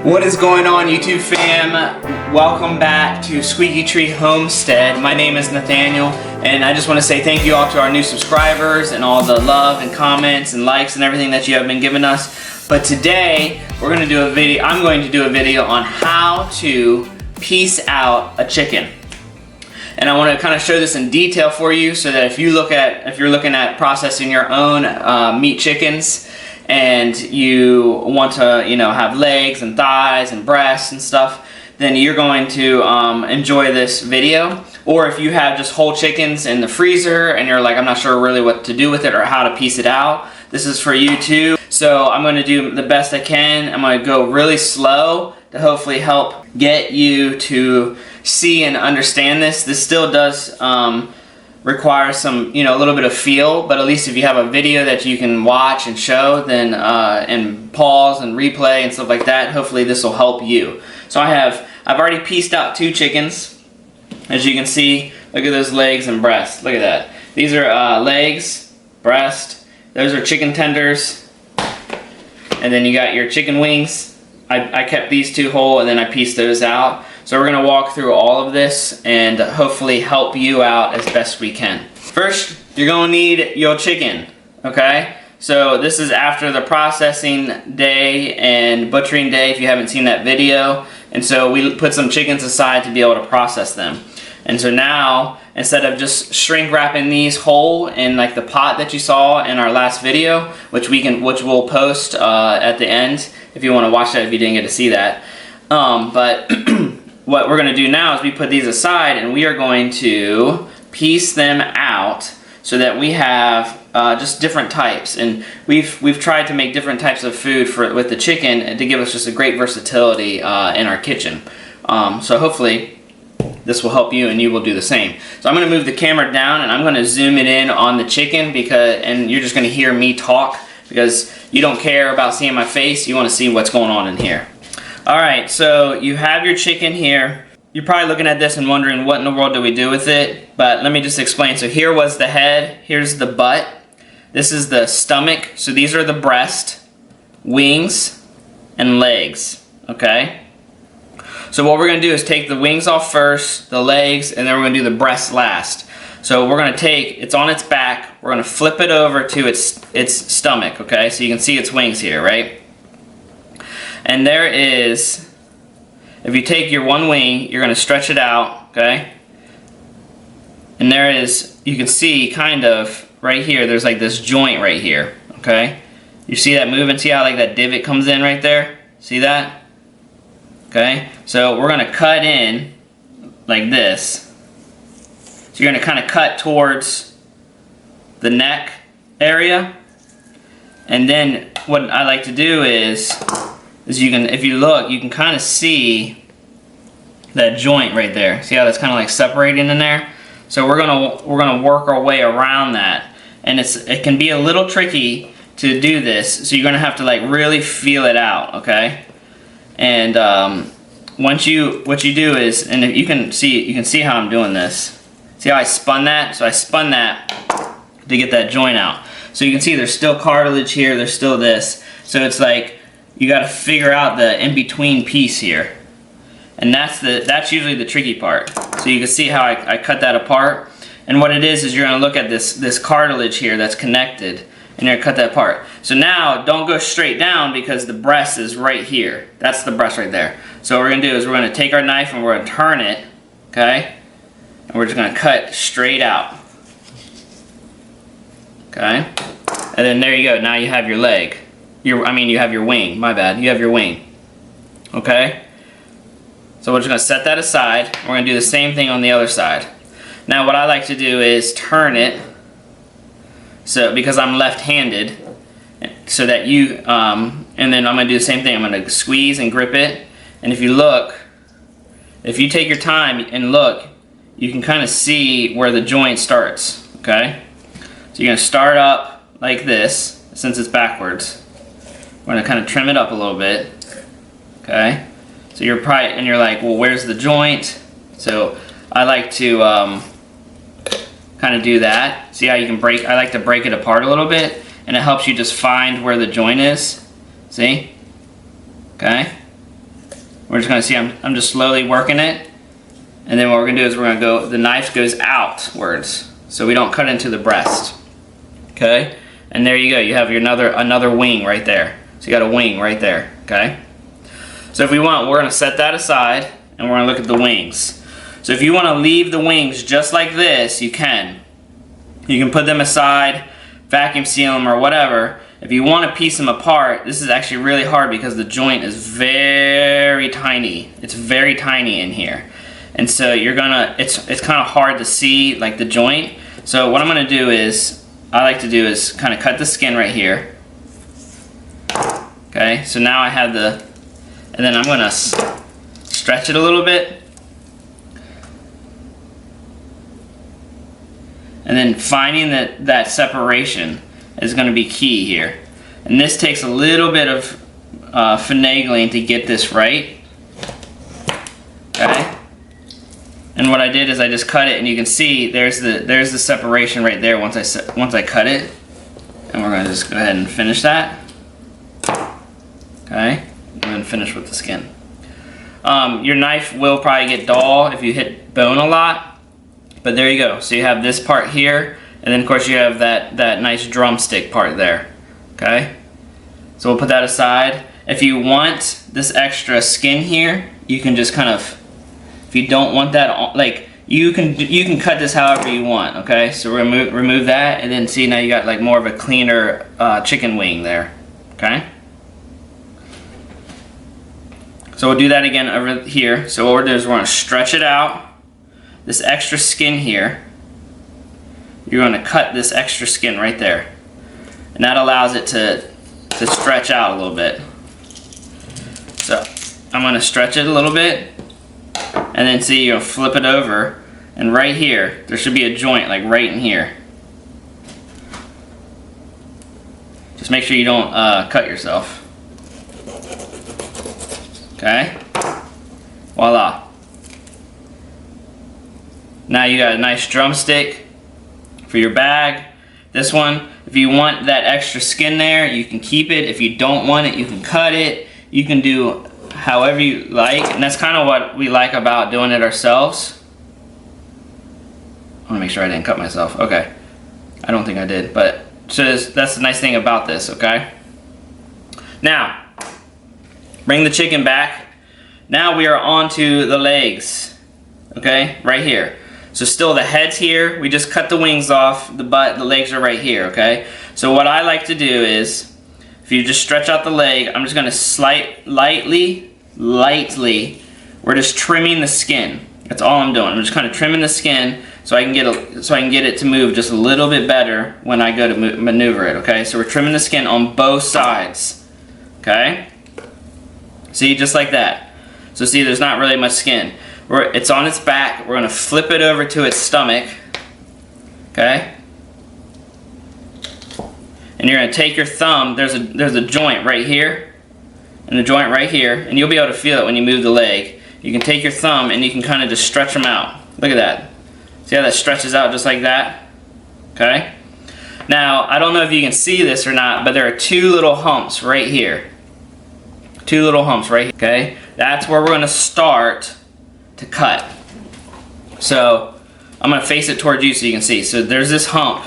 What is going on, YouTube fam? Welcome back to Squeaky Tree Homestead. My name is Nathaniel, and I just want to say thank you all to our new subscribers and all the love and comments and likes and everything that you have been giving us. But today we're going to do a video. I'm going to do a video on how to piece out a chicken. And I want to kind of show this in detail for you, so that if you're looking at processing your own meat chickens, and you want to, have legs and thighs and breasts and stuff, then you're going to enjoy this video. Or if you have just whole chickens in the freezer and you're like, I'm not sure really what to do with it or how to piece it out, this is for you too. So I'm going to do the best I can. I'm going to go really slow to hopefully help get you to see and understand this. This still does require some, a little bit of feel, but at least if you have a video that you can watch and show, then and pause and replay and stuff like that, hopefully this will help you. So I've already pieced out 2 chickens. As you can see, look at those legs and breasts. Look at that. These are legs, breast. Those are chicken tenders. And then you got your chicken wings. I kept these 2 whole, and then I pieced those out. So we're going to walk through all of this and hopefully help you out as best we can. First, you're going to need your chicken, okay? So this is after the processing day and butchering day, if you haven't seen that video. And so we put some chickens aside to be able to process them. And so now, instead of just shrink wrapping these whole in like the pot that you saw in our last video, which we'll post at the end if you want to watch that if you didn't get to see that. But what we're going to do now is we put these aside, and we are going to piece them out so that we have just different types. And we've tried to make different types of food with the chicken to give us just a great versatility in our kitchen. So hopefully this will help you, and you will do the same. So I'm going to move the camera down, and I'm going to zoom it in on the chicken, and you're just going to hear me talk because you don't care about seeing my face. You want to see what's going on in here. Alright, so you have your chicken here. You're probably looking at this and wondering what in the world do we do with it, but let me just explain. So here was the head, here's the butt, this is the stomach, so these are the breast, wings, and legs, okay? So what we're going to do is take the wings off first, the legs, and then we're going to do the breast last. So we're going to take, it's on its back, we're going to flip it over to its stomach, okay? So you can see its wings here, right? And there is, if you take your one wing, you're going to stretch it out, okay? And there is, you can see kind of right here, there's like this joint right here, okay? You see that moving? See how like that divot comes in right there? See that? Okay? So we're going to cut in like this. So you're going to kind of cut towards the neck area. And then what I like to do is if you look, you can kind of see that joint right there. See how that's kind of like separating in there? So we're gonna work our way around that, and it can be a little tricky to do this. So you're gonna have to like really feel it out, okay? And what you do is, and if you can see how I'm doing this. See how I spun that? So I spun that to get that joint out. So you can see there's still cartilage here. There's still this. So it's like, you got to figure out the in-between piece here, and that's usually the tricky part. So you can see how I cut that apart, and what it is you're going to look at this cartilage here that's connected, and you're going to cut that apart. So now don't go straight down because the breast is right here. That's the breast right there. So what we're going to do is we're going to take our knife and we're going to turn it, okay, and we're just going to cut straight out, okay, and then there you go. Now you have your leg. You have your wing, my bad. You have your wing, okay? So we're just gonna set that aside. We're gonna do the same thing on the other side. Now what I like to do is turn it, so because I'm left-handed, so that and then I'm gonna do the same thing. I'm gonna squeeze and grip it, and if you take your time and look, you can kind of see where the joint starts, okay? So you're gonna start up like this, since it's backwards. We're going to kind of trim it up a little bit, okay? So you're like, well, where's the joint? So I like to kind of do that. See how you can I like to break it apart a little bit, and it helps you just find where the joint is. See? Okay? We're just gonna see, I'm just slowly working it. And then what we're gonna do is we're gonna go, the knife goes outwards, so we don't cut into the breast. Okay? And there you go, you have your another wing right there. So you got a wing right there, okay? So if we want, we're gonna set that aside and we're gonna look at the wings. So if you wanna leave the wings just like this, you can. You can put them aside, vacuum seal them or whatever. If you wanna piece them apart, this is actually really hard because the joint is very tiny. It's very tiny in here. And so you're gonna, it's kind of hard to see like the joint. So what I'm gonna do is, I like to do is kind of cut the skin right here. Okay, so now I have the, and then I'm gonna stretch it a little bit. And then finding that separation is gonna be key here. And this takes a little bit of finagling to get this right. Okay. And what I did is I just cut it, and you can see there's the separation right there once I cut it. And we're gonna just go ahead and finish that. Okay, and then finish with the skin. Your knife will probably get dull if you hit bone a lot, but there you go. So you have this part here, and then of course you have that nice drumstick part there. Okay, so we'll put that aside. If you want this extra skin here, you can just kind of, if you don't want that, like you can cut this however you want. Okay, so remove that, and then see, now you got like more of a cleaner chicken wing there. Okay. So we'll do that again over here. So what we're doing is we're going to stretch it out. This extra skin here, you're going to cut this extra skin right there. And that allows it to stretch out a little bit. So I'm going to stretch it a little bit. And then see, you'll flip it over. And right here, there should be a joint like right in here. Just make sure you don't cut yourself. Okay, voila. Now you got a nice drumstick for your bag. This one, if you want that extra skin there, you can keep it. If you don't want it, you can cut it. You can do however you like, and that's kind of what we like about doing it ourselves. I want to make sure I didn't cut myself. Okay, I don't think I did, but so that's the nice thing about this. Okay, now bring the chicken back. Now we are on to the legs. Okay, right here. So still the head's here. We just cut the wings off. The butt, the legs are right here. Okay. So what I like to do is, if you just stretch out the leg, I'm just going to lightly, we're just trimming the skin. That's all I'm doing. I'm just kind of trimming the skin so I can get it to move just a little bit better when I go to maneuver it. Okay. So we're trimming the skin on both sides. Okay. See, just like that. So see, there's not really much skin. It's on its back. We're going to flip it over to its stomach. Okay? And you're going to take your thumb. There's a joint right here. And a joint right here. And you'll be able to feel it when you move the leg. You can take your thumb and you can kind of just stretch them out. Look at that. See how that stretches out just like that? Okay? Now, I don't know if you can see this or not, but there are two little humps right here. Two little humps right here, okay? That's where we're gonna start to cut. So, I'm gonna face it towards you so you can see. So there's this hump.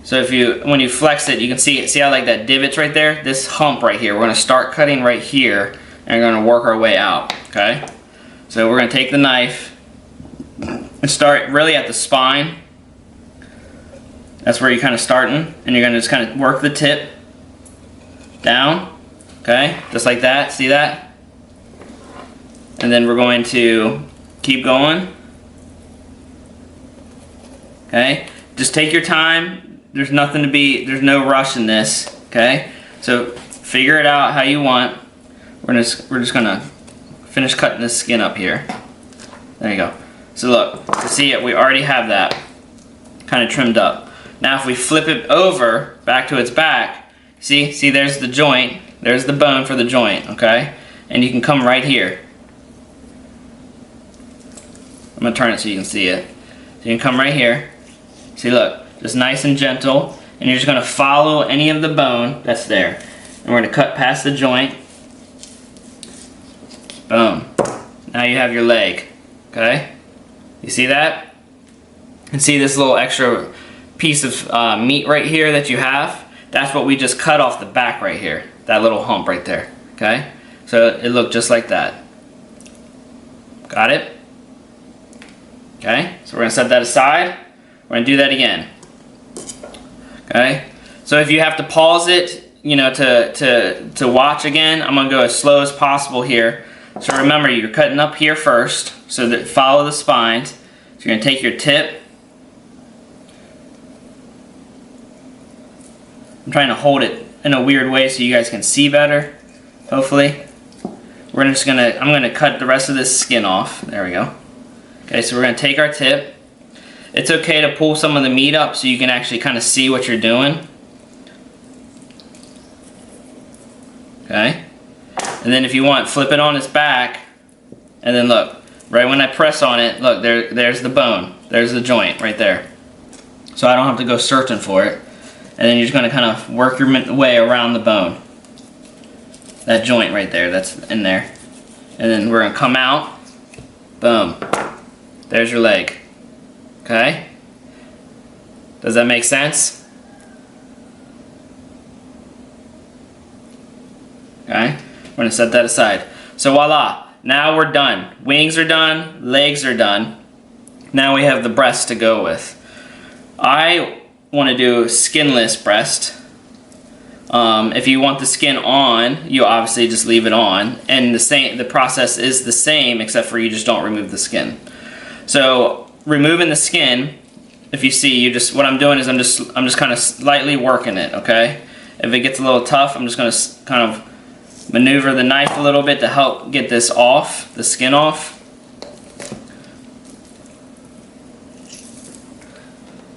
So when you flex it, you can see it. See how like that divot's right there? This hump right here. We're gonna start cutting right here and we're gonna work our way out, okay? So we're gonna take the knife and start really at the spine. That's where you're kind of starting, and you're gonna just kind of work the tip down. Okay, just like that, see that? And then we're going to keep going. Okay, just take your time. There's no rush in this, okay? So figure it out how you want. We're just gonna finish cutting this skin up here. There you go. So look, you see it, we already have that kind of trimmed up. Now if we flip it over, back to its back, see there's the joint. There's the bone for the joint, okay? And you can come right here. I'm gonna turn it so you can see it. So you can come right here. See, look, just nice and gentle. And you're just gonna follow any of the bone that's there. And we're gonna cut past the joint. Boom. Now you have your leg. Okay? You see that? And see this little extra piece of meat right here that you have? That's what we just cut off the back right here. That little hump right there. Okay? So it looked just like that. Got it? Okay? So we're going to set that aside. We're going to do that again. Okay? So if you have to pause it, you know, to watch again, I'm going to go as slow as possible here. So remember, you're cutting up here first, so that follow the spines. So you're going to take your tip. I'm trying to hold it in a weird way so you guys can see better, hopefully. I'm gonna cut the rest of this skin off. There we go. Okay, so we're gonna take our tip. It's okay to pull some of the meat up so you can actually kind of see what you're doing. Okay. And then if you want, flip it on its back, and then look, right when I press on it, look, there's the bone. There's the joint right there. So I don't have to go searching for it. And then you're just gonna kind of work your way around the bone. That joint right there, that's in there. And then we're gonna come out, boom. There's your leg, okay? Does that make sense? Okay, we're gonna set that aside. So voila, now we're done. Wings are done, legs are done. Now we have the breast to go with. I wanna do skinless breast. If you want the skin on, you obviously just leave it on, and the process is the same except for you just don't remove the skin. So removing the skin, if you see, what I'm doing is I'm just kind of slightly working it, okay? If it gets a little tough, I'm just going to kind of maneuver the knife a little bit to help get this off, the skin off.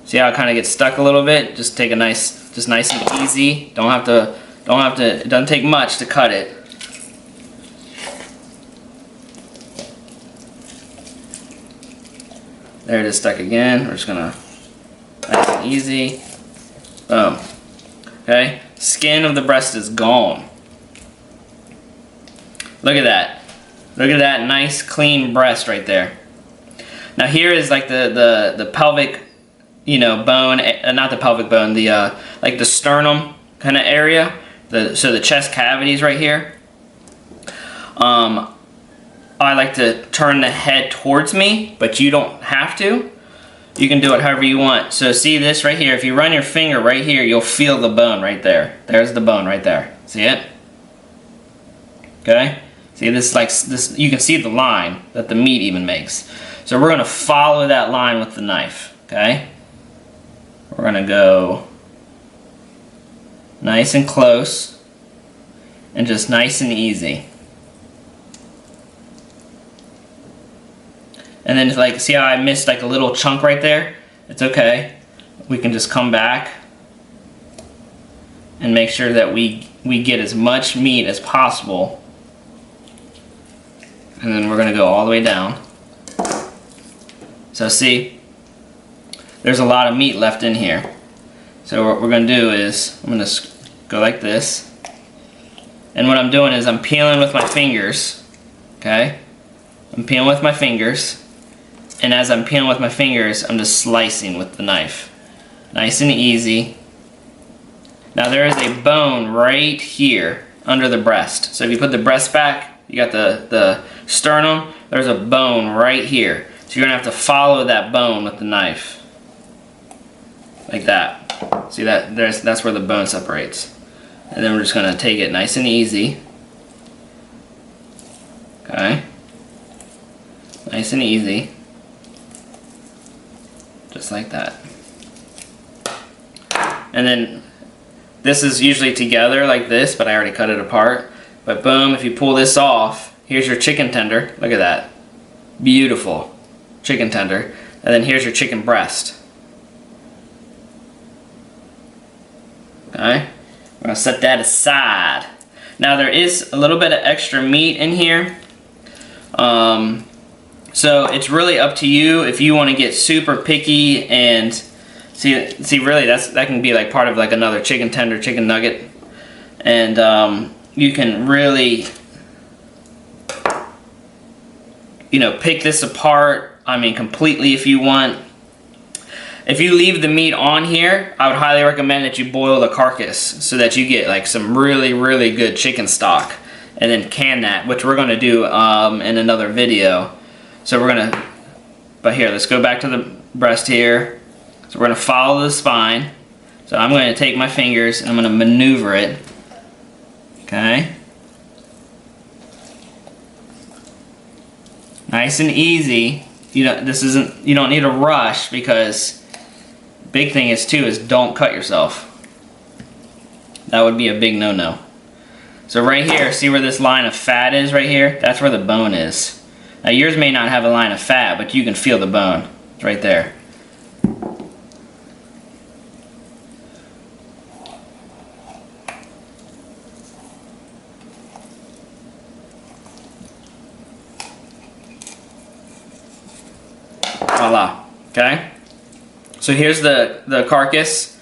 See how it kind of gets stuck a little bit? Just take a nice and easy. Don't have to, it doesn't take much to cut it. There it is, stuck again. We're just gonna, nice and easy. Boom. Okay, skin of the breast is gone. Look at that. Look at that nice clean breast right there. Now here is like the pelvic, you know, bone, not the pelvic bone, the like the sternum kind of area, so the chest cavities right here. I like to turn the head towards me, but you don't have to. You can do it however you want. So see this right here, if you run your finger right here, you'll feel the bone right there. There's the bone right there. See it? Okay? See this, like this, you can see the line that the meat even makes. So we're gonna follow that line with the knife, okay? We're gonna go nice and close and just nice and easy. And then like, see how I missed like a little chunk right there? It's okay. We can just come back and make sure that we get as much meat as possible. And then we're gonna go all the way down. So see, there's a lot of meat left in here. So what we're gonna do is, I'm gonna go like this. And what I'm doing is I'm peeling with my fingers, okay? I'm peeling with my fingers. And as I'm peeling with my fingers, I'm just slicing with the knife. Nice and easy. Now there is a bone right here under the breast. So if you put the breast back, you got the sternum, there's a bone right here. So you're gonna have to follow that bone with the knife. Like that. See that? That's where the bone separates. And then we're just gonna take it nice and easy. Okay? Nice and easy. Just like that. And then this is usually together like this, but I already cut it apart. But boom, if you pull this off, here's your chicken tender. Look at that. Beautiful chicken tender. And then here's your chicken breast. Okay? We're gonna set that aside. Now there is a little bit of extra meat in here. So it's really up to you if you want to get super picky and see really that can be like part of like another chicken tender, chicken nugget, and you can really you know, pick this apart, I mean, completely if you want. If you leave the meat on here, I would highly recommend that you boil the carcass so that you get like some really, really good chicken stock, and then can that, which we're gonna do in another video. So we're gonna, but here, let's go back to the breast here. So we're gonna follow the spine. So I'm gonna take my fingers and I'm gonna maneuver it, okay? Nice and easy. You know, you don't need to rush, because big thing is too is don't cut yourself. That would be a big no-no. So right here, see where this line of fat is right here? That's where the bone is. Now yours may not have a line of fat, but you can feel the bone. It's right there. Voila. Okay? So here's the carcass.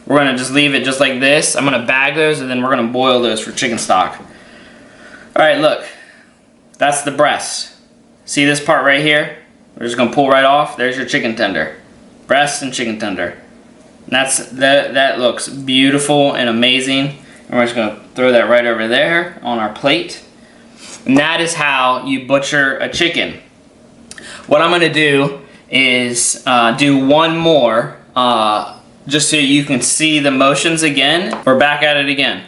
We're gonna just leave it just like this. I'm gonna bag those and then we're gonna boil those for chicken stock. Alright, look. That's the breast. See this part right here? We're just gonna pull right off. There's your chicken tender. Breast and chicken tender. And that looks beautiful and amazing. And we're just gonna throw that right over there on our plate. And that is how you butcher a chicken. What I'm gonna do is do one more just so you can see the motions again. We're back at it again.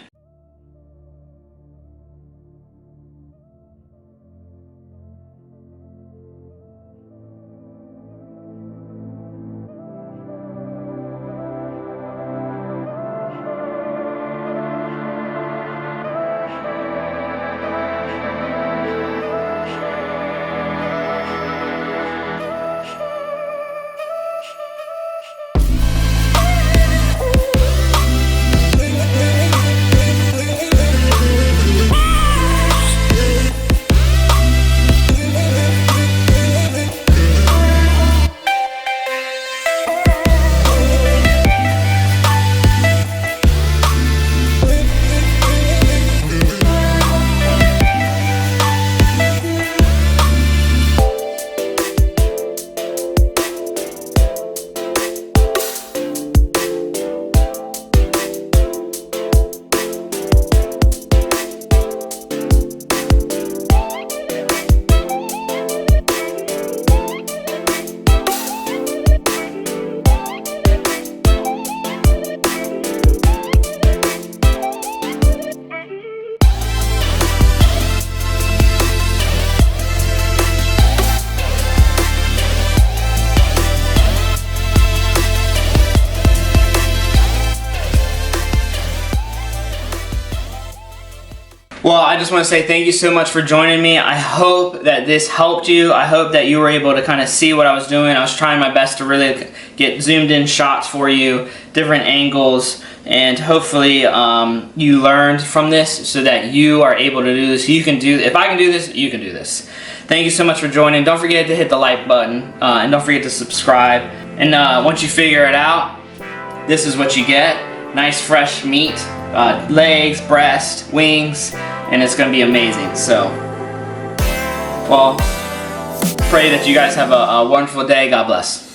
Well, I just want to say thank you so much for joining me. I hope that this helped you. I hope that you were able to kind of see what I was doing. I was trying my best to really get zoomed in shots for you, different angles, and hopefully you learned from this so that you are able to do this. You can do, if I can do this, you can do this. Thank you so much for joining. Don't forget to hit the like button and don't forget to subscribe. And once you figure it out, this is what you get. Nice fresh meat, legs, breast, wings, and it's gonna be amazing. So, well, pray that you guys have a wonderful day. God bless.